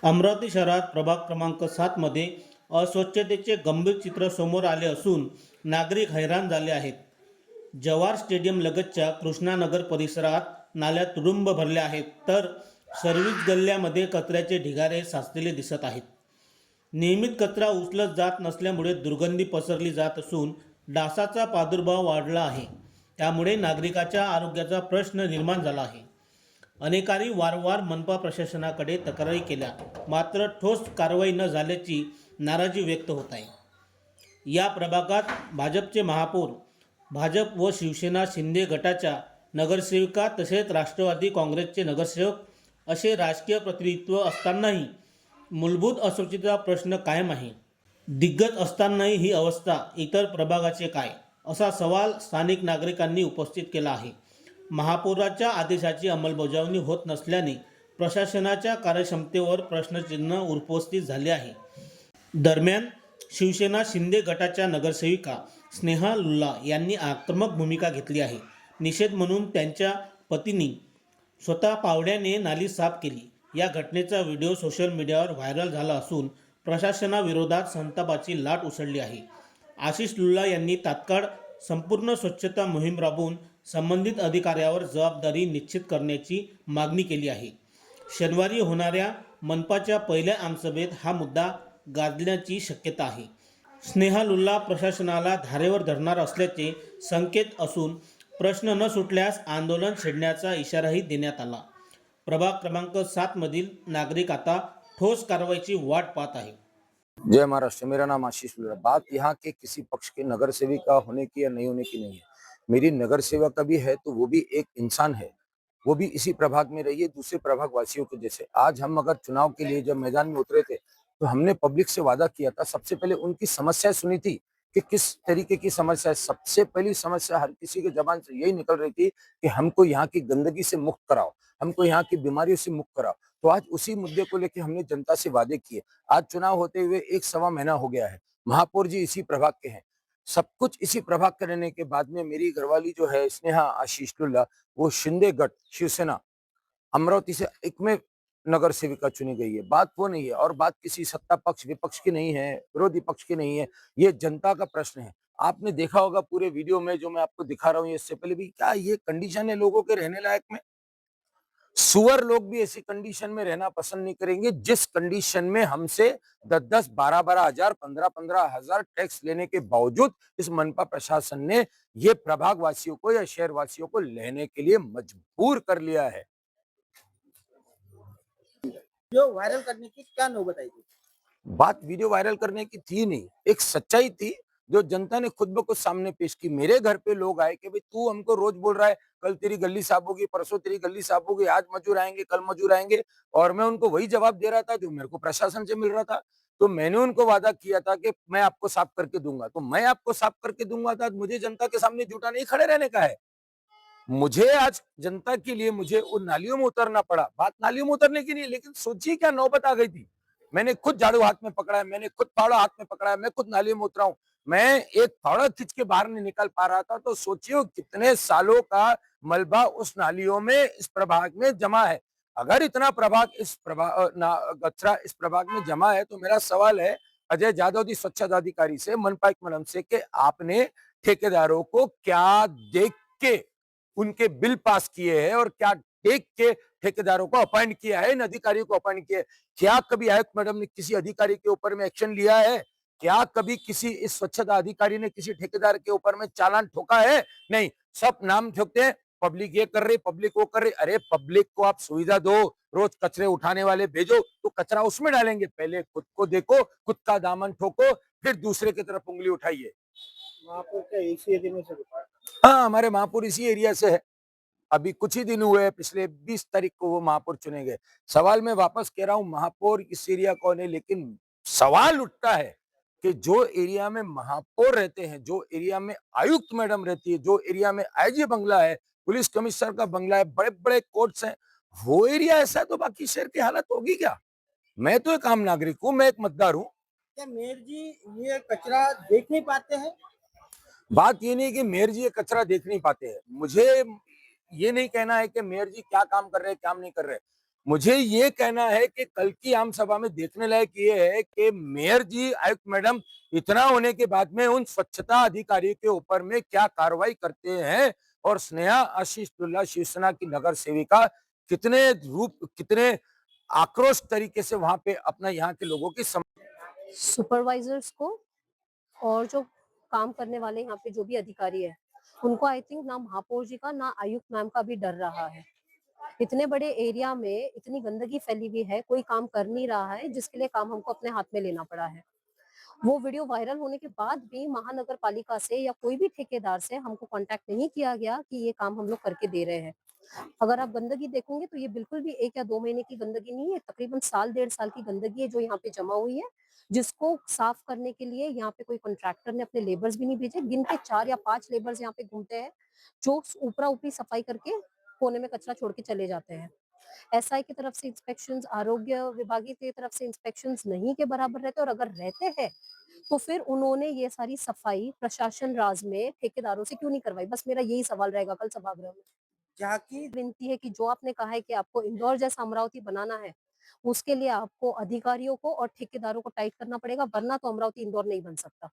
अमरावती शहरात प्रभाग क्रमांक 7 मध्ये अस्वच्छतेचे गंभीर चित्र समोर आले असून नागरिक हैराण झाले आहेत. जवाहर स्टेडियम लगतच्या कृष्णानगर परिसरात नाल्या तुडुंब भरल्या आहेत, तर सर्व्हिस गल्ल्यामध्ये कचऱ्याचे ढिगारे साचलेले दिसत आहेत. नियमित कचरा उचलत जात नसल्यामुळे दुर्गंधी पसरली जात असून डासाचा प्रादुर्भाव वाढला आहे. त्यामुळे नागरिकाच्या आरोग्याचा प्रश्न निर्माण झाला आहे. अनेकांनी वारंवार मनपा प्रशासनाकडे तक्रारी केल्या, मात्र ठोस कारवाई न झाल्याची नाराजी व्यक्त होत आहे. या प्रभागात भाजपचे महापौर, भाजप व शिवसेना शिंदे गटाच्या नगरसेविका तसेच राष्ट्रवादी काँग्रेसचे नगरसेवक असे राजकीय प्रतिनिधित्व असतानाही मूलभूत अस्वच्छतेचा प्रश्न कायम आहे. दिग्गज असतानाही ही अवस्था इतर प्रभागाचे काय, असा सवाल स्थानिक नागरिकांनी उपस्थित केला आहे. महापौराच्या आदेशाची अंमलबजावणी होत नसल्याने प्रशासनाच्या कार्यक्षमतेवर प्रश्नचिन्ह उपस्थित झाले आहे. दरम्यान शिवसेना शिंदे गटाच्या नगरसेविका स्नेहा लुल्ला यांनी आक्रमक भूमिका घेतली आहे. निषेध म्हणून त्यांच्या पतींनी स्वतः पावड्याने नाली साफ केली. या घटनेचा व्हिडिओ सोशल मीडियावर व्हायरल झाला असून प्रशासनाविरोधात संतापाची लाट उसळली आहे. आशिष लुल्ला यांनी तात्काळ संपूर्ण स्वच्छता मोहीम राबवून संबंधित अधिकाऱ्यावर जबाबदारी निश्चित करण्याची मागणी केली आहे. शनिवारी होणाऱ्या मनपाच्या पहिल्या आमसभेत हा मुद्दा गाजण्याची शक्यता आहे. स्नेहा लुल्ला प्रशासनाला धारेवर धरणार असल्याचे संकेत असून प्रश्न न सुटल्यास आंदोलन छेडण्याचा इशाराही देण्यात आला. प्रभाग क्रमांक 7 मधील नागरिक आता ठोस कारवाईची वाट पाहत आहे. जय महाराष्ट्र। मेरा नाम आशीष लुल्ला। बात यहाँ के किसी पक्ष के नगर सेविका होने की या नहीं होने की नहीं है। मेरी नगर सेवक भी है तो वो भी एक इंसान है, वो भी इसी प्रभाग में रही है दूसरे प्रभाग वासियों के जैसे। आज हम अगर चुनाव के लिए जब मैदान में उतरे थे तो हमने पब्लिक से वादा किया था, सबसे पहले उनकी समस्याएं सुनी थी कि किस तरीके की समस्या है। सबसे पहली समस्या हर किसी के जबान से यही निकल रही थी कि हमको यहाँ की गंदगी से मुक्त कराओ, हमको यहाँ की बीमारियों से मुक्त कराओ। तो आज उसी मुद्दे को लेकर हमने जनता से वादे किए। आज चुनाव होते हुए 1 सवा महीना हो गया है। महापौर जी इसी प्रभाग के हैं, सब कुछ इसी प्रभाग के रहने के बाद में मेरी घरवाली जो है स्नेहा आशीष लुल्ला, वो शिंदे गट शिवसेना अमरावती से एकमेव नगर सेविका चुनी गई है। बात वो नहीं है और बात किसी सत्ता पक्ष विपक्ष की नहीं है, विरोधी पक्ष की नहीं है, ये जनता का प्रश्न है। आपने देखा होगा पूरे वीडियो में जो मैं आपको दिखा रहा हूँ, इससे पहले भी क्या ये कंडीशन है लोगों के रहने लायक में? सुअर लोग भी ऐसी कंडीशन में रहना पसंद नहीं करेंगे जिस कंडीशन में हमसे 10-10, 12-12 हजार, 15-15 हजार टैक्स लेने के बावजूद इस मनपा प्रशासन ने ये प्रभाग वासियों को या शहर वासियों को लेने के लिए मजबूर कर लिया है। जो वायरल करने की क्या नौबत आई थी? बात वीडियो वायरल करने की थी नहीं, एक सच्चाई थी जो जनता ने खुद ब खुद सामने पेश की। मेरे घर पे लोग आए कि भाई तू हमको रोज बोल रहा है कल तेरी गली साफ होगी, परसों तेरी गली साफ होगी, आज मजूर आएंगे, कल मजूर आएंगे, और मैं उनको वही जवाब दे रहा था जो मेरे को प्रशासन से मिल रहा था। तो मैंने उनको वादा किया था कि मैं आपको साफ करके दूंगा, तो मैं आपको साफ करके दूंगा था। मुझे जनता के सामने झूठा नहीं खड़े रहने का है। मुझे आज जनता के लिए मुझे उन नालियों में उतरना पड़ा। बात नालियों में उतरने की नहीं, लेकिन सोचिए क्या नौबत आ गई थी। मैंने खुद झाड़ू हाथ में पकड़ा है, मैंने खुद फावड़ा हाथ में पकड़ा है, मैं खुद नालियों में उतरा हूं। मैं एक फावड़ा खींच के बाहर नहीं निकल पा रहा था, तो सोचिए कितने सालों का मलबा उस नालियों में इस प्रभाग में जमा है। अगर इतना प्रभाग कचरा इस प्रभाग में जमा है तो मेरा सवाल है अजय जादव जी स्वच्छता अधिकारी से, मनपा के मैडम से, कि आपने ठेकेदारों को क्या देख के उनके बिल पास किए हैं और क्या देख के ठेकेदारों को अपॉइंट किया है, इन अधिकारियों को अपॉइंट किया है? क्या कभी आयुक्त मैडम ने किसी अधिकारी के ऊपर में एक्शन लिया है? क्या कभी किसी इस स्वच्छता अधिकारी ने किसी ठेकेदार के ऊपर में चालान ठोका है? नहीं, सब नाम ठोकते हैं, पब्लिक ये कर रही, पब्लिक वो कर रही। अरे पब्लिक को आप सुविधा दो, रोज कचरे उठाने वाले भेजो तो कचरा उसमें डालेंगे। पहले खुद को देखो, खुद का दामन ठोको, फिर दूसरे की तरफ उंगली उठाइए। महापौर क्या इसी एरिया में से होता? हाँ, हमारे महापौर इसी एरिया से है। अभी कुछ ही दिन हुए, पिछले 20 तारीख को वो महापौर चुने गए। सवाल मैं वापस कह रहा हूं, महापौर इस एरिया कौन है, लेकिन सवाल उठता है कि जो एरिया में महापौर रहते हैं, जो एरिया में आयुक्त मैडम रहती है, जो एरिया में आईजी बंगला है, पुलिस कमिश्नर का बंगला है, बड़े बड़े कोर्ट्स हैं, वो एरिया ऐसा है तो बाकी शहर की हालत होगी क्या? मैं तो एक आम नागरिक हूं, मैं एक मतदार हूं। क्या मेयर जी ये कचरा देख नहीं पाते हैं? बात ये नहीं कि मेयर जी ये कचरा देख नहीं पाते हैं। मुझे ये नहीं कहना है कि मेयर जी क्या काम कर रहे हैं, क्या नहीं कर रहे। मुझे ये कहना है कि कल की आम सभा में देखने लायक ये है कि मेयर जी, आयुक्त मैडम इतना होने के बाद में उन स्वच्छता अधिकारी के ऊपर में क्या कार्रवाई करते हैं, और स्नेहा आशीष दुल्ला शिवसेना की नगर सेविका कितने आक्रोश तरीके से वहां पे अपना यहाँ के लोगों की सुपरवाइजर्स को और जो काम करने वाले यहाँ पे जो भी अधिकारी है, उनको आई थिंक ना महापौर जी का ना आयुक्त मैम का भी डर रहा है। इतने बड़े एरिया में इतनी गंदगी फैली हुई है, कोई काम कर नहीं रहा है, जिसके लिए काम हमको अपने हाथ में लेना पड़ा है। वो वीडियो वायरल होने के बाद भी महानगर पालिका से या कोई भी ठेकेदार से हमको कांटेक्ट नहीं किया गया कि ये काम हम लोग करके दे रहे हैं। अगर आप गंदगी देखोगे तो ये बिल्कुल भी 1 या 2 महीने की गंदगी नहीं है, तकरीबन साल 1.5 साल की गंदगी है जो यहाँ पे जमा हुई है, जिसको साफ करने के लिए यहाँ पे कोई कॉन्ट्रैक्टर ने अपने लेबर्स भी नहीं भेजे। गिन के 4 या 5 लेबर्स यहाँ पे घूमते हैं, जो ऊपरा-ऊपरी सफाई करके कोने में कचरा छोड़ के चले जाते हैं। एसआई की तरफ से इंस्पेक्शंस, आरोग्य विभाग की तरफ से इंस्पेक्शंस नहीं के बराबर रहते, और अगर रहते हैं तो फिर उन्होंने ये सारी सफाई प्रशासन राज में ठेकेदारों से क्यों नहीं करवाई? बस मेरा यही सवाल रहेगा कल सभागृह में। जहाँ की विनती है कि जो आपने कहा है कि आपको इंदौर जैसा अमरावती बनाना है, उसके लिए आपको अधिकारियों को और ठेकेदारों को टाइट करना पड़ेगा, वरना तो अमरावती इंदौर नहीं बन सकता।